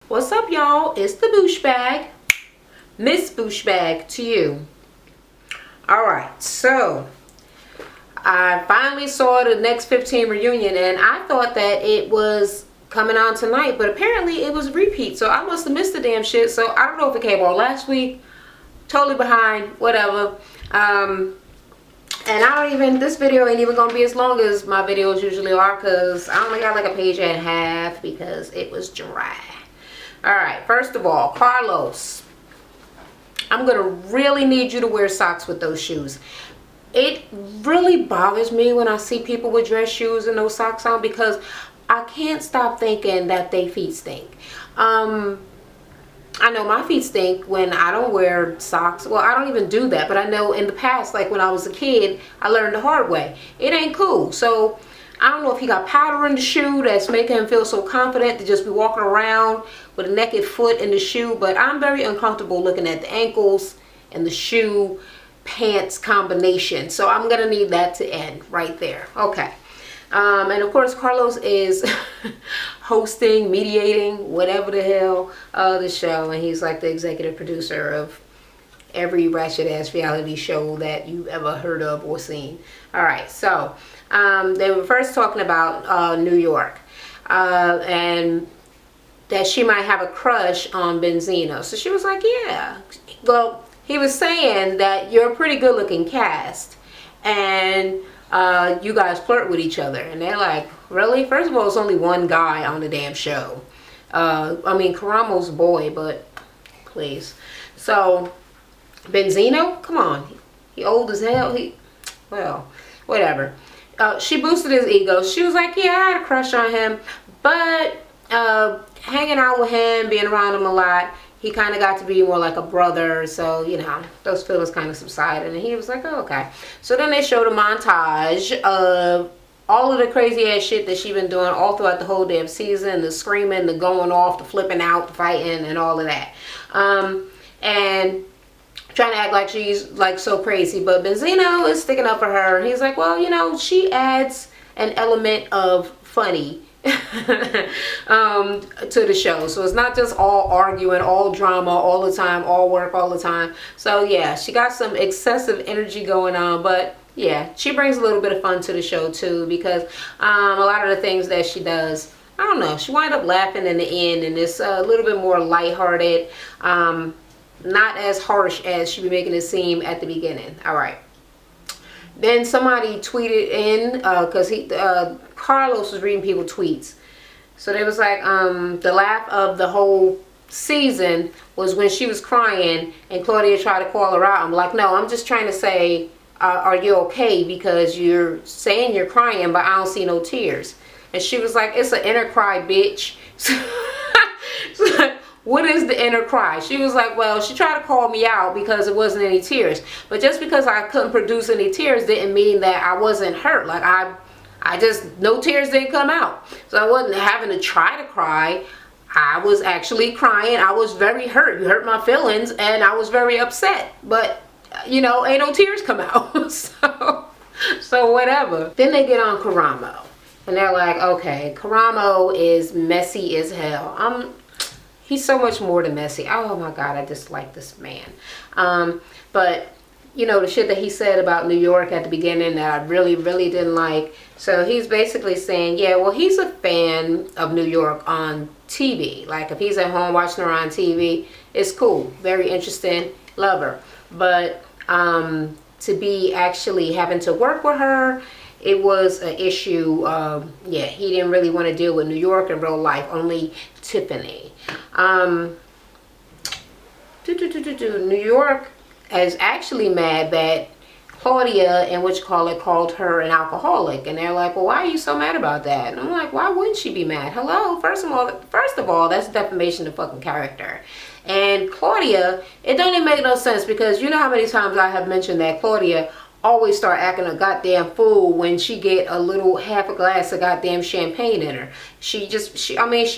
What's up, y'all? It's the Boosh Bag. Miss Boosh Bag to you. Alright, so I finally saw the Next 15 reunion, and I thought that it was coming on tonight, but apparently it was a repeat, so I must have missed the damn shit. So I don't know if it came on last week. Totally behind, whatever. And this video ain't even gonna be as long as my videos usually are, because I only got like a page and a half because it was dry. Alright, first of all, Carlos, I'm gonna really need you to wear socks with those shoes. It really bothers me when I see people with dress shoes and those socks on, because I can't stop thinking that they feet stink. I know my feet stink when I don't wear socks. Well, I don't even do that, but I know in the past, like when I was a kid, I learned the hard way. It ain't cool. So I don't know if he got powder in the shoe that's making him feel so confident to just be walking around with a naked foot in the shoe, but I'm very uncomfortable looking at the ankles and the shoe pants combination. So I'm gonna need that to end right there. Okay. And of course, Carlos is hosting, mediating, whatever the hell, the show, and he's like the executive producer of every ratchet ass reality show that you've ever heard of or seen. All right, so they were first talking about New York, and that she might have a crush on Benzino. So she was like, yeah. Well, he was saying that you're a pretty good looking cast, and you guys flirt with each other. And they're like, really? First of all, it's only one guy on the damn show. I mean, Karamo's boy, but please. So Benzino, come on, he old as hell. Well, whatever. She boosted his ego. She was like, yeah, I had a crush on him, but hanging out with him, being around him a lot, he kind of got to be more like a brother. So, you know, those feelings kind of subsided, and he was like, oh, okay. So then they showed a montage of all of the crazy ass shit that she been doing all throughout the whole damn season, the screaming, the going off, the flipping out, the fighting, and all of that. And trying to act like she's like so crazy, but Benzino is sticking up for her. He's like, well, you know, she adds an element of funny to the show, so it's not just all arguing, all drama all the time, all work all the time. So yeah, she got some excessive energy going on, but yeah, she brings a little bit of fun to the show too, because a lot of the things that she does, I don't know, she wind up laughing in the end, and it's a little bit more lighthearted, not as harsh as she be making it seem at the beginning. All right. Then somebody tweeted in, because Carlos was reading people's tweets. So they was like, the laugh of the whole season was when she was crying and Claudia tried to call her out. I'm like, no, I'm just trying to say, are you okay? Because you're saying you're crying, but I don't see no tears. And she was like, it's an inner cry, bitch. So, what is the inner cry? She was like, well, she tried to call me out because it wasn't any tears. But just because I couldn't produce any tears didn't mean that I wasn't hurt. Like, I just, no tears didn't come out. So I wasn't having to try to cry. I was actually crying. I was very hurt. You hurt my feelings, and I was very upset. But, you know, ain't no tears come out. So whatever. Then they get on Kuramo. And they're like, okay, Kuramo is messy as hell. He's so much more than messy. Oh my God, I dislike this man. But, you know, the shit that he said about New York at the beginning that I really, really didn't like. So he's basically saying, yeah, well, he's a fan of New York on TV. Like, if he's at home watching her on TV, it's cool. Very interesting. Love her. But to be actually having to work with her, it was an issue. Yeah, he didn't really want to deal with New York in real life, only Tiffany. New York is actually mad that Claudia and called her an alcoholic, and they're like, well, why are you so mad about that? And I'm like, why wouldn't she be mad? Hello, first of all, that's defamation of fucking character. And Claudia, it don't even make no sense, because you know how many times I have mentioned that Claudia always start acting a goddamn fool when she get a little half a glass of goddamn champagne in her. She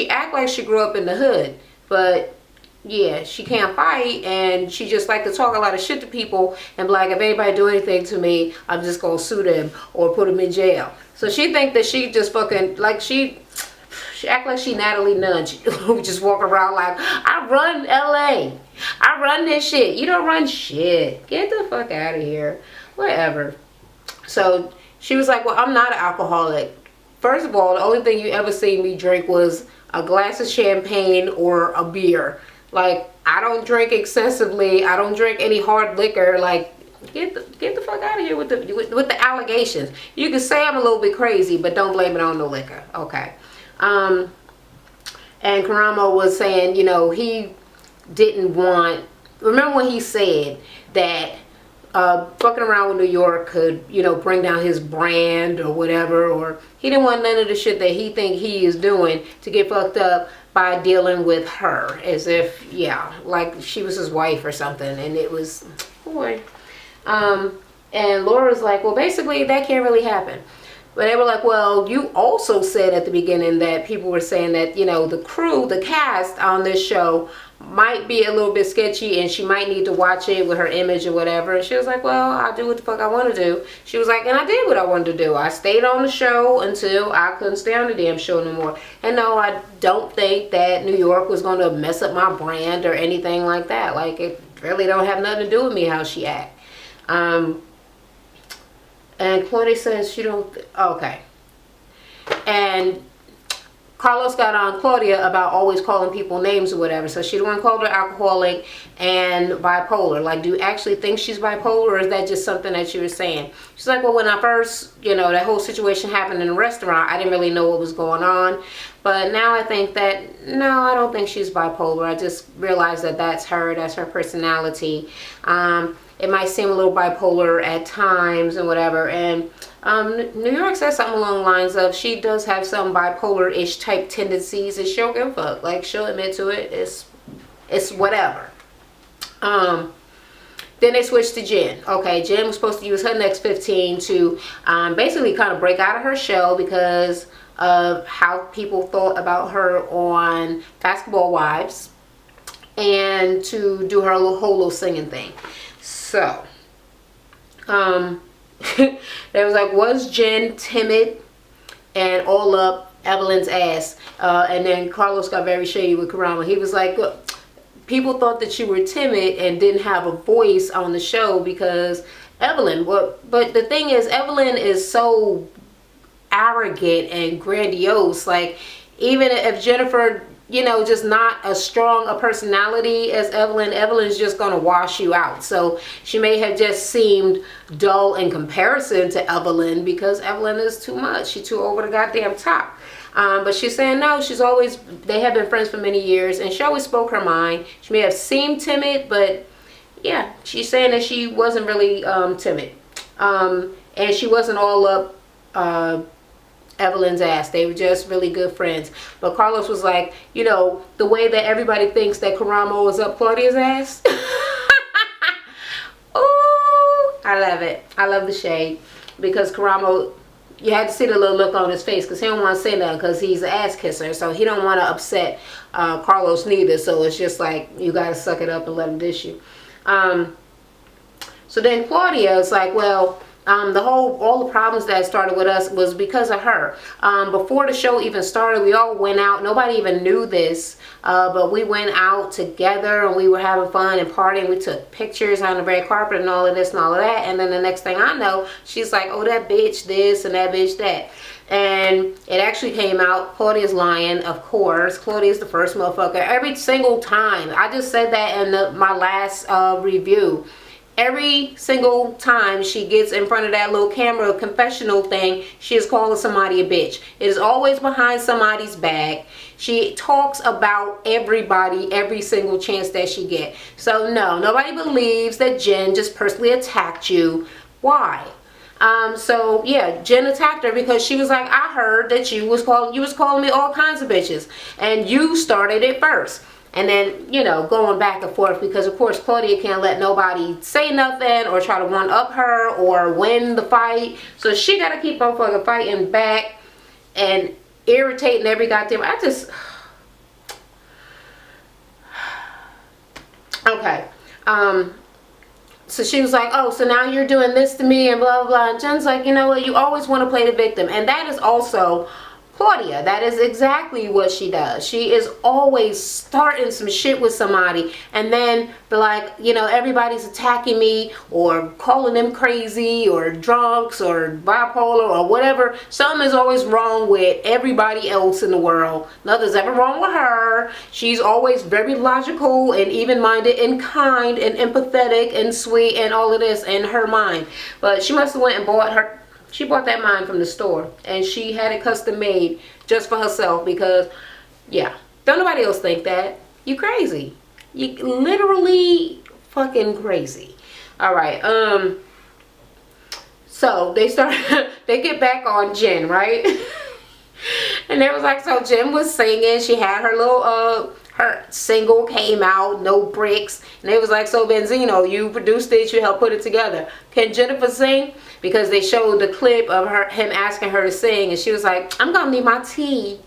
act like she grew up in the hood, but yeah, she can't fight, and she just like to talk a lot of shit to people and be like, if anybody do anything to me, I'm just gonna sue them or put them in jail. So she think that she just fucking, like, she She act like she Natalie Nunn. She just walk around like, I run LA. I run this shit. You don't run shit. Get the fuck out of here. Whatever. So she was like, well, I'm not an alcoholic. First of all, the only thing you ever seen me drink was a glass of champagne or a beer. Like, I don't drink excessively. I don't drink any hard liquor. Like, get the fuck out of here with the allegations. You can say I'm a little bit crazy, but don't blame it on the liquor. Okay. And Kuramo was saying, you know, he didn't want, remember when he said that fucking around with New York could, you know, bring down his brand or whatever, or he didn't want none of the shit that he think he is doing to get fucked up by dealing with her, as if, yeah, like she was his wife or something. And it was, boy. And Laura's like, well, basically that can't really happen. But they were like, well, you also said at the beginning that people were saying that, you know, the crew, the cast on this show might be a little bit sketchy and she might need to watch it with her image or whatever. And she was like, well, I'll do what the fuck I want to do. She was like, and I did what I wanted to do. I stayed on the show until I couldn't stay on the damn show no more. And no, I don't think that New York was going to mess up my brand or anything like that. Like, it really don't have nothing to do with me how she act. And Claudia says she don't, okay. And Carlos got on Claudia about always calling people names or whatever. So she the one called her alcoholic and bipolar. Like, do you actually think she's bipolar, or is that just something that you were saying? She's like, well, when I first, you know, that whole situation happened in the restaurant, I didn't really know what was going on. But now I think that, no, I don't think she's bipolar. I just realized that that's her personality. It might seem a little bipolar at times and whatever. And New York says something along the lines of she does have some bipolar-ish type tendencies, and she'll give a fuck. Like, she'll admit to it. It's whatever. Then they switched to Jen. Okay, Jen was supposed to use her next 15 to basically kind of break out of her shell because of how people thought about her on Basketball Wives, and to do her whole little singing thing. So, they was like, was Jen timid and all up Evelyn's ass? And then Carlos got very shady with Kuramo. He was like, look, people thought that you were timid and didn't have a voice on the show because Evelyn, but the thing is, Evelyn is so arrogant and grandiose. Like, even if Jennifer, you know, just not as strong a personality as Evelyn's just gonna wash you out. So she may have just seemed dull in comparison to Evelyn because Evelyn is too much. She's too over the goddamn top. But she's saying no, they have been friends for many years, and she always spoke her mind. She may have seemed timid, but yeah, she's saying that she wasn't really timid. And she wasn't all up Evelyn's ass. They were just really good friends. But Carlos was like, you know, the way that everybody thinks that Kuramo is up Claudia's ass. Ooh, I love it. I love the shade. Because Kuramo, you had to see the little look on his face, because he don't want to say nothing because he's an ass kisser. So he don't want to upset Carlos neither. So it's just like, you got to suck it up and let him dish you. So then Claudia is like, well, all the problems that started with us was because of her. Before the show even started, we all went out. Nobody even knew this, but we went out together and we were having fun and partying. We took pictures on the red carpet and all of this and all of that. And then the next thing I know, she's like, oh, that bitch this and that bitch that. And it actually came out, Claudia's lying, of course. Claudia's the first motherfucker. Every single time. I just said that in my last review. Every single time she gets in front of that little camera confessional thing, she is calling somebody a bitch. It is always behind somebody's back. She talks about everybody every single chance that she gets. So no, nobody believes that Jen just personally attacked you. Why? So yeah, Jen attacked her because she was like, I heard that you was calling me all kinds of bitches, and you started it first. And then, you know, going back and forth, because of course Claudia can't let nobody say nothing or try to one up her or win the fight. So she got to keep on fucking fighting back and irritating every goddamn, okay. So she was like, oh, so now you're doing this to me and blah, blah, blah. And Jen's like, you know what? You always want to play the victim. And that is also Claudia. That is exactly what she does. She is always starting some shit with somebody and then be like, you know, everybody's attacking me or calling them crazy or drunks or bipolar or whatever. Something is always wrong with everybody else in the world. Nothing's ever wrong with her. She's always very logical and even-minded and kind and empathetic and sweet and all of this in her mind. But she must have went and she bought that mind from the store and she had it custom made just for herself because, yeah, don't nobody else think that. You crazy. You literally fucking crazy. All right. So they get back on Jen, right? And it was like, so Jen was singing. She had her little, her single came out, No Bricks. And it was like, so Benzino, you produced it, you helped put it together. Can Jennifer sing? Because they showed the clip of him asking her to sing, and she was like, I'm gonna need my tea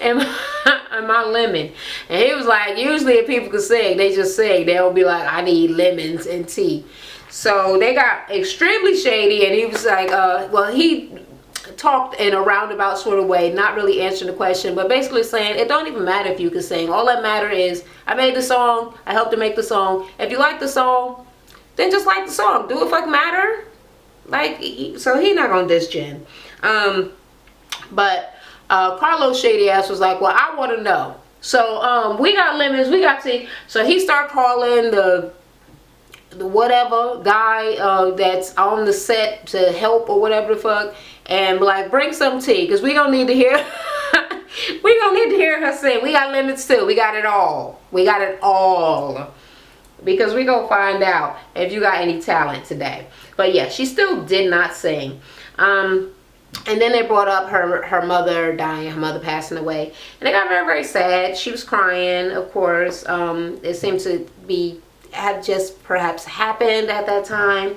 and my lemon. And he was like, usually if people can sing, they just sing. They'll be like, I need lemons and tea. So they got extremely shady, and he was like, well, he talked in a roundabout sort of way, not really answering the question, but basically saying it don't even matter if you can sing. All that matter is I made the song, I helped to make the song. If you like the song, then just like the song. Do it fucking matter? Like, so he not gonna diss Jen. But Carlos shady ass was like, well, I want to know. So we got lemons, we got tea. So he start calling the whatever guy that's on the set to help or whatever the fuck, and be like, bring some tea, because we don't need to hear we don't need to hear her sing. We got lemons too. We got it all. We got it all. Because we gonna find out if you got any talent today. But yeah, she still did not sing. And then they brought up her mother dying, her mother passing away. And they got very, very sad. She was crying, of course. It seemed to have just perhaps happened at that time.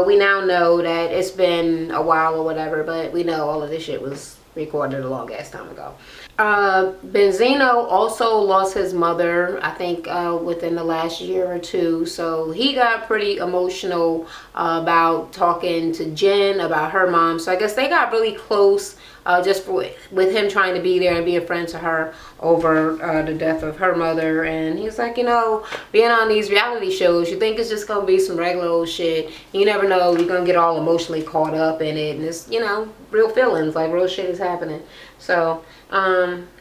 We now know that it's been a while or whatever, but we know all of this shit was recorded a long ass time ago. Benzino also lost his mother, I think within the last year or two, so he got pretty emotional about talking to Jen about her mom. So I guess they got really close just with him trying to be there and be a friend to her over the death of her mother. And he's like, you know, being on these reality shows, you think it's just gonna be some regular old shit. You never know, you're gonna get all emotionally caught up in it, and it's, you know, real feelings, like real shit is happening. So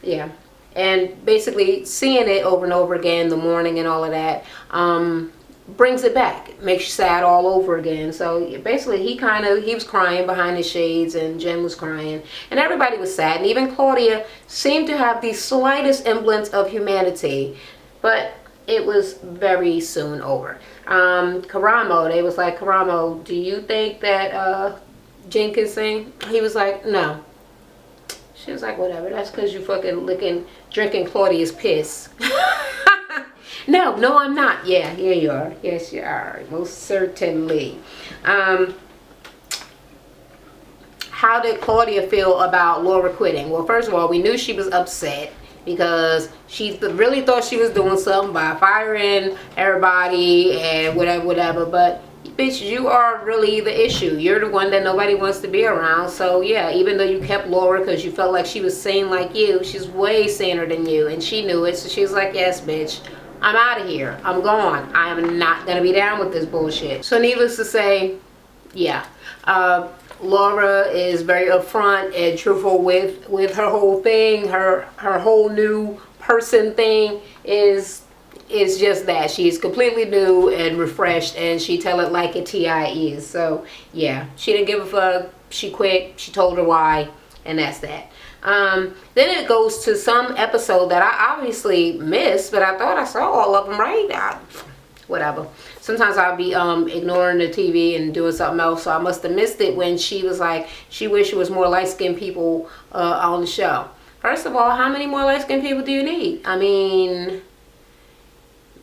yeah, and basically seeing it over and over again, the mourning and all of that, brings it back, makes you sad all over again. So basically he was crying behind his shades, and Jen was crying, and everybody was sad, and even Claudia seemed to have the slightest semblance of humanity, but it was very soon over. Kuramo, they was like, Kuramo, do you think that Jen can sing? He was like, no. She was like, whatever, that's because you fucking drinking Claudia's piss. No, I'm not. Yeah, here you are. Yes, you are. Most certainly. How did Claudia feel about Laura quitting? Well, first of all, we knew she was upset because she really thought she was doing something by firing everybody and whatever. But bitch, you are really the issue. You're the one that nobody wants to be around. So yeah, even though you kept Laura because you felt like she was sane like you, she's way saner than you, and she knew it. So she was like, yes, bitch, I'm out of here. I'm gone. I am not gonna be down with this bullshit. So needless to say, yeah, Laura is very upfront and truthful with her whole thing. Her whole new person thing is just that. She's completely new and refreshed, and she tell it like it TI is. So yeah, she didn't give a fuck. She quit. She told her why, and that's that. Then it goes to some episode that I obviously missed, but I thought I saw all of them, right? Whatever. Sometimes I'll be ignoring the TV and doing something else, so I must have missed it when she was like, she wished it was more light-skinned people on the show. First of all, how many more light-skinned people do you need? I mean,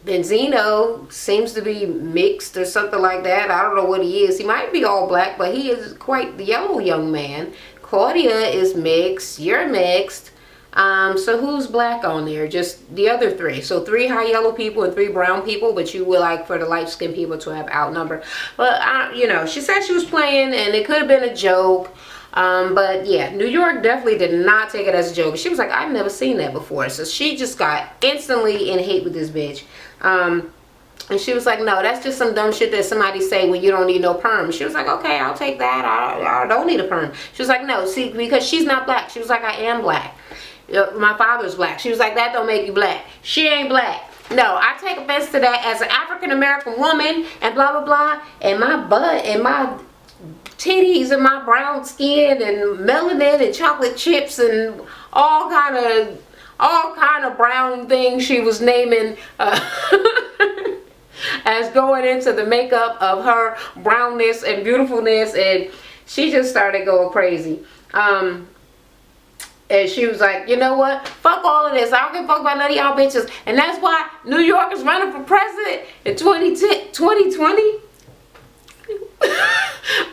Benzino seems to be mixed or something like that. I don't know what he is. He might be all black, but he is quite the yellow young man. Claudia is mixed. You're mixed. So who's black on there? Just the other three. So 3 high yellow people and 3 brown people, but you would like for the light skinned people to have outnumbered. But you know, she said she was playing, and it could have been a joke. But yeah, New York definitely did not take it as a joke. She was like, I've never seen that before. So she just got instantly in hate with this bitch. And she was like, no, that's just some dumb shit that somebody say when you don't need no perm. She was like, okay, I'll take that. I don't need a perm. She was like, no, see, because she's not black. She was like, I am black. My father's black. She was like, that don't make you black. She ain't black. No, I take offense to that as an African-American woman and blah, blah, blah. And my butt and my titties and my brown skin and melanin and chocolate chips and all kind of brown things she was naming as going into the makeup of her brownness and beautifulness, and she just started going crazy. And she was like, you know what? Fuck all of this. I don't give a fuck about none of y'all bitches. And that's why New York is running for president in 2020.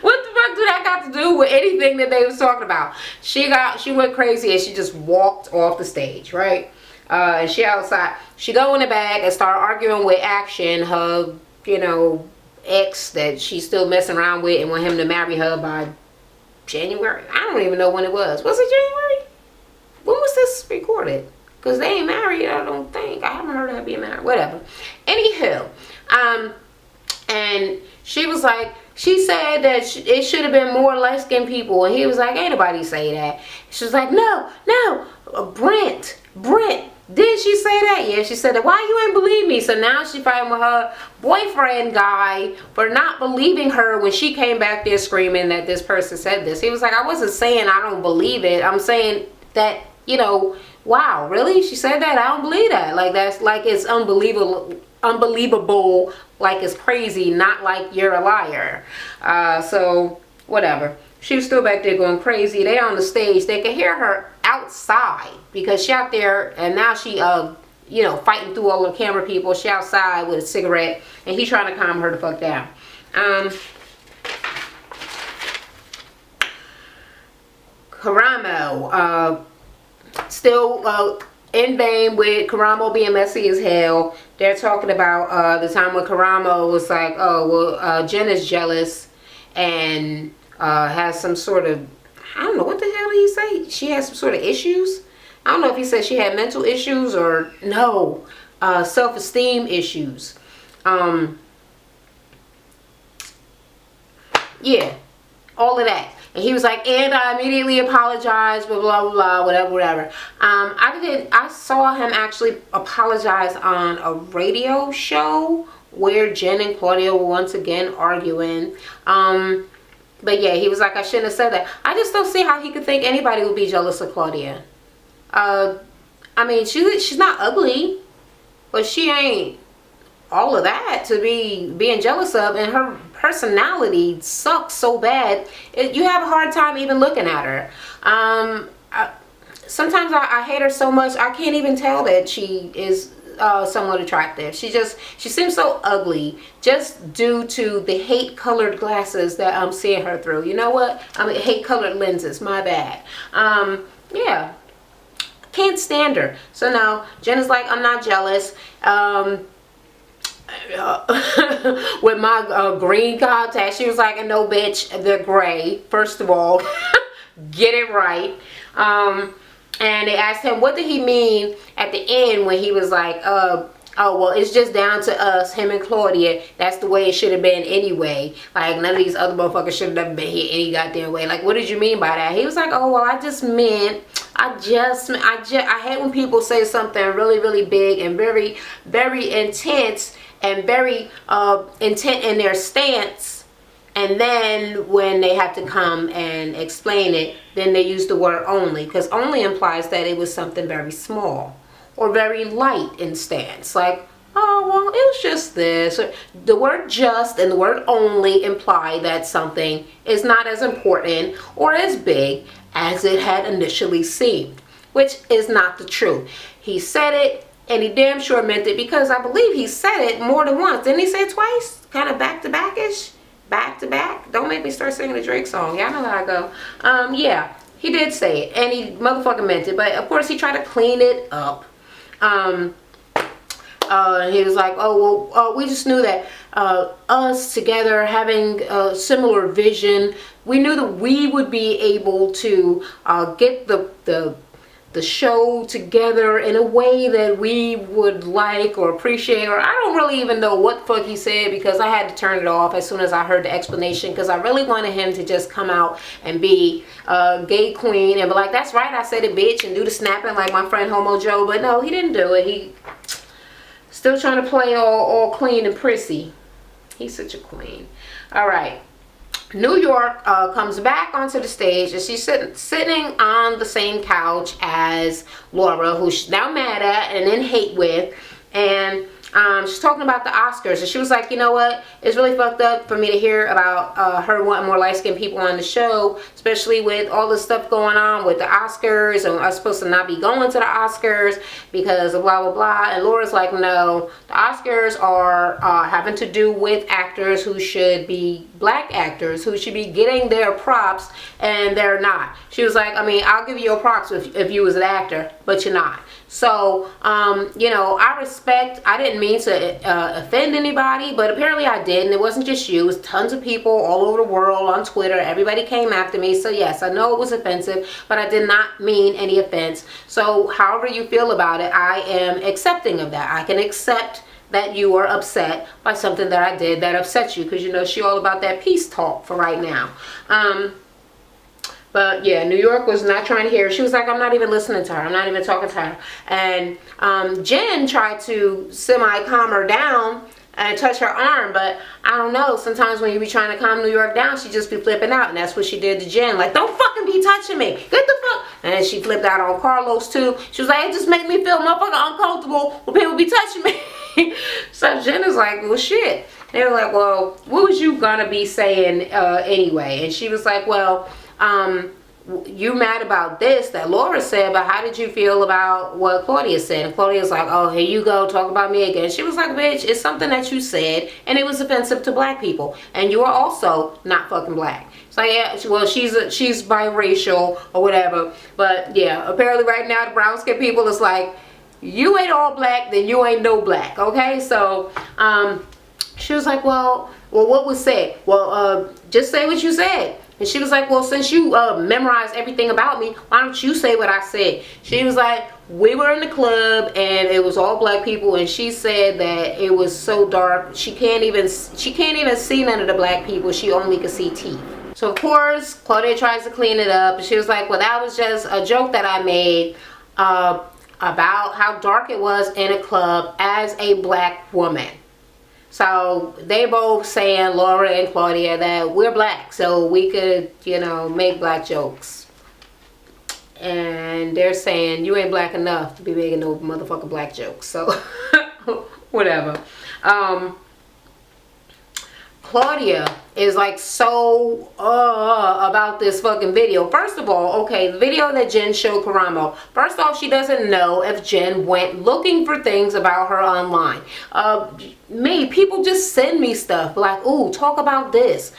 What the fuck do that got to do with anything that they was talking about? She went crazy and she just walked off the stage, right? And she outside. She go in the bag and start arguing with Action, her, ex that she's still messing around with and want him to marry her by January. I don't even know when it was. Was it January? When was this recorded? Because they ain't married, I don't think. I haven't heard of her being married. Whatever. Anywho, and she was like, she said that it should have been more light-skinned people. And he was like, ain't nobody say that. She was like, no, Brent, did she say that? Yeah, she said that. Why you ain't believe me? So now she fighting with her boyfriend guy for not believing her when she came back there screaming that this person said this. He was like, I wasn't saying I don't believe it. I'm saying that, wow, really? She said that? I don't believe that. Like, that's like, it's unbelievable, like it's crazy, not like you're a liar. So whatever. She was still back there going crazy. They on the stage. They could hear her outside because she out there, and now she fighting through all the camera people. She outside with a cigarette, and he trying to calm her the fuck down. Kuramo, still in vain with Kuramo being messy as hell. They're talking about the time when Kuramo was like, oh, well, Jen is jealous and has some sort of, I don't know, what the hell did he say? She has some sort of issues? I don't know if he said she had mental issues or no, self-esteem issues. Yeah, all of that. And he was like, and I immediately apologized, blah, blah, blah, whatever. I saw him actually apologize on a radio show where Jen and Claudia were once again arguing. But yeah, he was like, I shouldn't have said that. I just don't see how he could think anybody would be jealous of Claudia. I mean, she's not ugly, but she ain't all of that to be being jealous of, and her personality sucks so bad you have a hard time even looking at her. Sometimes I hate her so much I can't even tell that she is somewhat attractive. She seems so ugly just due to the hate colored glasses that I'm seeing her through. You know what? I mean, hate colored lenses, my bad. Yeah, can't stand her. So no, Jen is like, I'm not jealous. With my green contacts, she was like, no bitch, they're gray, first of all. Get it right. And they asked him, what did he mean at the end when he was like, oh, well, it's just down to us, him and Claudia. That's the way it should have been anyway. Like, none of these other motherfuckers should have never been here any goddamn way. Like, what did you mean by that? He was like, oh, well, I hate when people say something really, really big and very, very intense and very intent in their stance, and then when they have to come and explain it, then they use the word only, because only implies that it was something very small or very light in stance. Like, oh, well, it was just this. The word just and the word only imply that something is not as important or as big as it had initially seemed, which is not the truth. He said it, and he damn sure meant it, because I believe he said it more than once. Didn't he say it twice? Kind of back-to-back-ish? Back-to-back? Don't make me start singing a Drake song. Y'all know how I go. Yeah, he did say it, and he motherfucking meant it. But, of course, he tried to clean it up. He was like, oh, well, we just knew that us together having a similar vision, we knew that we would be able to get the show together in a way that we would like or appreciate, or I don't really even know what the fuck he said, because I had to turn it off as soon as I heard the explanation, because I really wanted him to just come out and be a gay queen and be like, that's right, I said it, bitch, and do the snapping like my friend Homo Joe. But no, he didn't do it. He still trying to play all clean and prissy. He's such a queen. All right. New York comes back onto the stage, and she's sitting on the same couch as Laura, who she's now mad at and in hate with. And she's talking about the Oscars, and she was like, you know what, it's really fucked up for me to hear about her wanting more light-skinned people on the show, especially with all this stuff going on with the Oscars, and I'm supposed to not be going to the Oscars because of blah blah blah. And Laura's like, no, the Oscars are having to do with actors who should be black actors, who should be getting their props, and they're not. She was like, I mean, I'll give you your props if you was an actor, but you're not. So, you know, I didn't mean to offend anybody, but apparently I did, and it wasn't just you. It was tons of people all over the world on Twitter. Everybody came after me. So yes, I know it was offensive, but I did not mean any offense. So however you feel about it, I am accepting of that. I can accept that you are upset by something that I did that upset you, because you know she all about that peace talk for right now. But yeah, New York was not trying to hear. She was like, I'm not even listening to her. I'm not even talking to her. And Jen tried to semi-calm her down and touch her arm, but I don't know. Sometimes when you be trying to calm New York down, she just be flipping out, and that's what she did to Jen. Like, don't fucking be touching me. Get the fuck. And then she flipped out on Carlos too. She was like, it just make me feel motherfucking uncomfortable when people be touching me. So Jen is like, well, shit. They were like, well, what was you gonna be saying anyway? And she was like, well, you mad about this that Laura said, but how did you feel about what Claudia said? And Claudia's like, oh, here you go, talk about me again. She was like, bitch, it's something that you said, and it was offensive to black people, and you are also not fucking black. So yeah, well, she's biracial or whatever, but yeah, apparently right now the brown skinned people is like, you ain't all black, then you ain't no black, okay? So she was like, well, what was said? Well, just say what you said. And she was like, well, since you memorized everything about me, why don't you say what I said? She was like, we were in the club and it was all black people, and she said that it was so dark she can't even see none of the black people. She only could see teeth. So of course Claudia tries to clean it up, and she was like, well, that was just a joke that I made about how dark it was in a club as a black woman. So they both saying, Laura and Claudia, that we're black, so we could, you know, make black jokes. And they're saying, you ain't black enough to be making no motherfucking black jokes. So whatever. Claudia is like so about this fucking video. First of all, okay, the video that Jen showed Kuramo. First off, she doesn't know if Jen went looking for things about her online. People just send me stuff like, ooh, talk about this,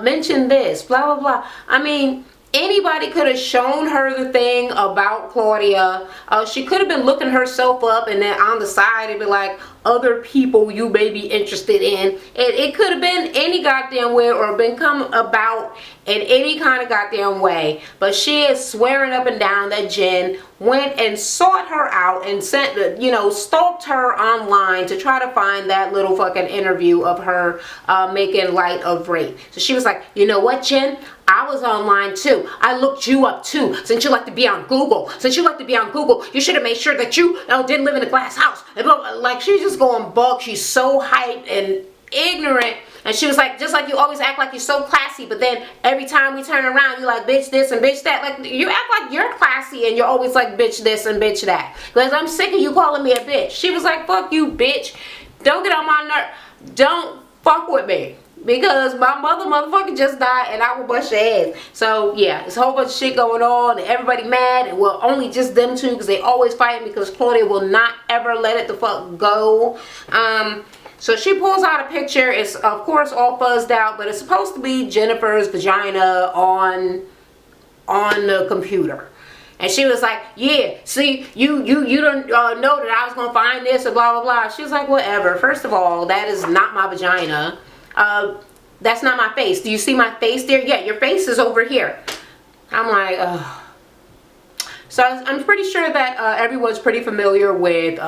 mention this, blah blah blah. I mean, anybody could have shown her the thing about Claudia. She could have been looking herself up, and then on the side it'd be like, other people you may be interested in. It could have been any goddamn way, or been come about in any kind of goddamn way. But she is swearing up and down that Jen went and sought her out and sent, you know, stalked her online to try to find that little fucking interview of her making light of rape. So she was like, you know what, Jen? I was online too. I looked you up too. Since you like to be on Google, you should have made sure that you didn't live in a glass house. Like, she's just going buck. She's so hyped and ignorant. And she was like, just like you always act like you're so classy, but then every time we turn around, you're like, bitch this and bitch that. Like, you act like you're classy and you're always like, bitch this and bitch that. Because I'm sick of you calling me a bitch. She was like, fuck you, bitch. Don't get on my nerve. Don't fuck with me. Because my motherfucker just died, and I will bust your ass. So yeah, it's a whole bunch of shit going on, and everybody mad, and well, only just them two, because they always fighting, because Claudia will not ever let it the fuck go. So she pulls out a picture. It's of course all fuzzed out, but it's supposed to be Jennifer's vagina on the computer. And she was like, yeah, see, you don't know that I was going to find this or blah, blah, blah. She was like, whatever. First of all, that is not my vagina. That's not my face. Do you see my face there? Yeah, your face is over here. I'm like, ugh. So I'm pretty sure that everyone's pretty familiar with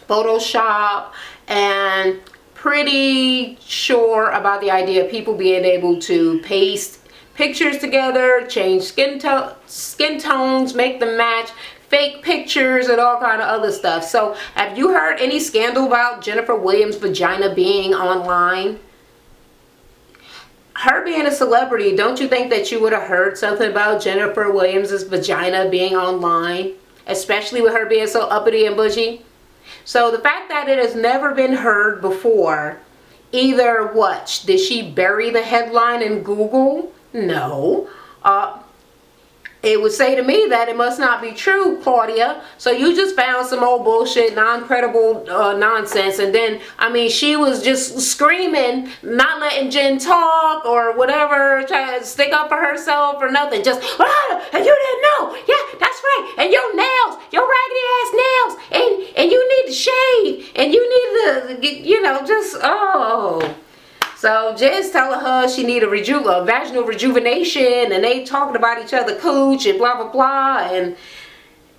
Photoshop, and pretty sure about the idea of people being able to paste pictures together, change skin tones, make them match, fake pictures, and all kind of other stuff. So have you heard any scandal about Jennifer Williams' vagina being online? Her being a celebrity, don't you think that you would have heard something about Jennifer Williams' vagina being online? Especially with her being so uppity and bougie. So the fact that it has never been heard before, either what? Did she bury the headline in Google? No. It would say to me that it must not be true, Claudia. So you just found some old bullshit, non-credible nonsense. And then, I mean, she was just screaming, not letting Jen talk or whatever, trying to stick up for herself or nothing. Just, and you didn't know. Yeah, that's right. And your nails, your raggedy ass nails. And you need to shave. And you need to, you know, just, oh. So Jen's telling her she need a vaginal rejuvenation, and they talking about each other cooch and blah blah blah, and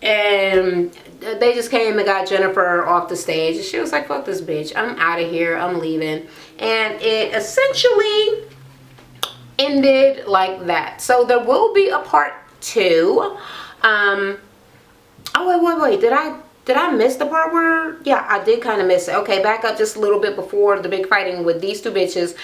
they just came and got Jennifer off the stage, and she was like, fuck this bitch, I'm out of here, I'm leaving. And it essentially ended like that. So there will be a part 2. Oh wait, did I miss the part where, yeah, I did kind of miss it. Okay, back up just a little bit before the big fighting with these two bitches.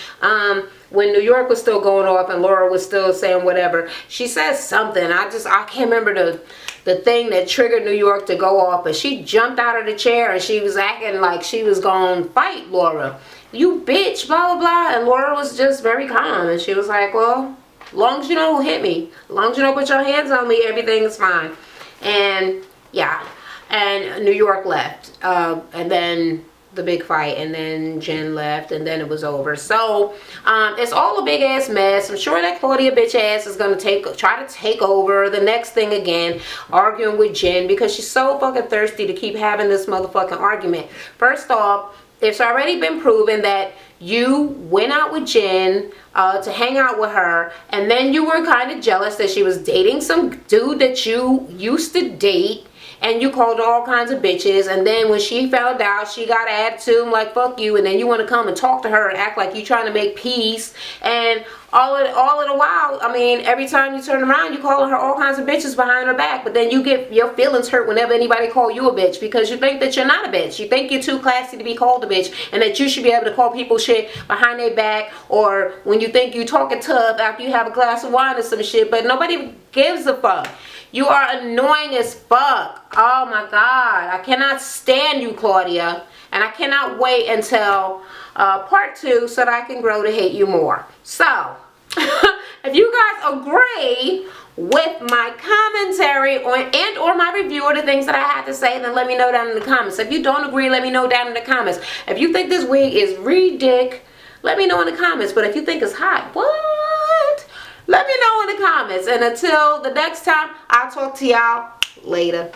When New York was still going off and Laura was still saying whatever, she said something. I can't remember the thing that triggered New York to go off, but she jumped out of the chair and she was acting like she was going to fight Laura. You bitch, blah, blah, blah. And Laura was just very calm. And she was like, well, as long as you don't hit me, as long as you don't put your hands on me, everything's fine. And yeah. And New York left, and then the big fight, and then Jen left, and then it was over. So it's all a big ass mess. I'm sure that Claudia bitch ass is gonna try to take over the next thing again, arguing with Jen because she's so fucking thirsty to keep having this motherfucking argument. First off, it's already been proven that you went out with Jen to hang out with her, and then you were kind of jealous that she was dating some dude that you used to date. And you called her all kinds of bitches, and then when she found out, she got an attitude like fuck you, and then you want to come and talk to her and act like you trying to make peace, and all in a while, I mean, every time you turn around, you calling her all kinds of bitches behind her back, but then you get your feelings hurt whenever anybody call you a bitch because you think that you're not a bitch. You think you're too classy to be called a bitch, and that you should be able to call people shit behind their back, or when you think you talking tough after you have a glass of wine or some shit, but nobody gives a fuck. You are annoying as fuck. Oh my God. I cannot stand you, Claudia. And I cannot wait until part 2 so that I can grow to hate you more. So, if you guys agree with my commentary or my review of the things that I had to say, then let me know down in the comments. If you don't agree, let me know down in the comments. If you think this wig is ridiculous, let me know in the comments. But if you think it's hot, what? Let me know in the comments. And until the next time, I'll talk to y'all later.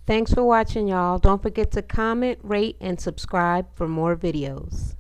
Thanks for watching, y'all. Don't forget to comment, rate, and subscribe for more videos.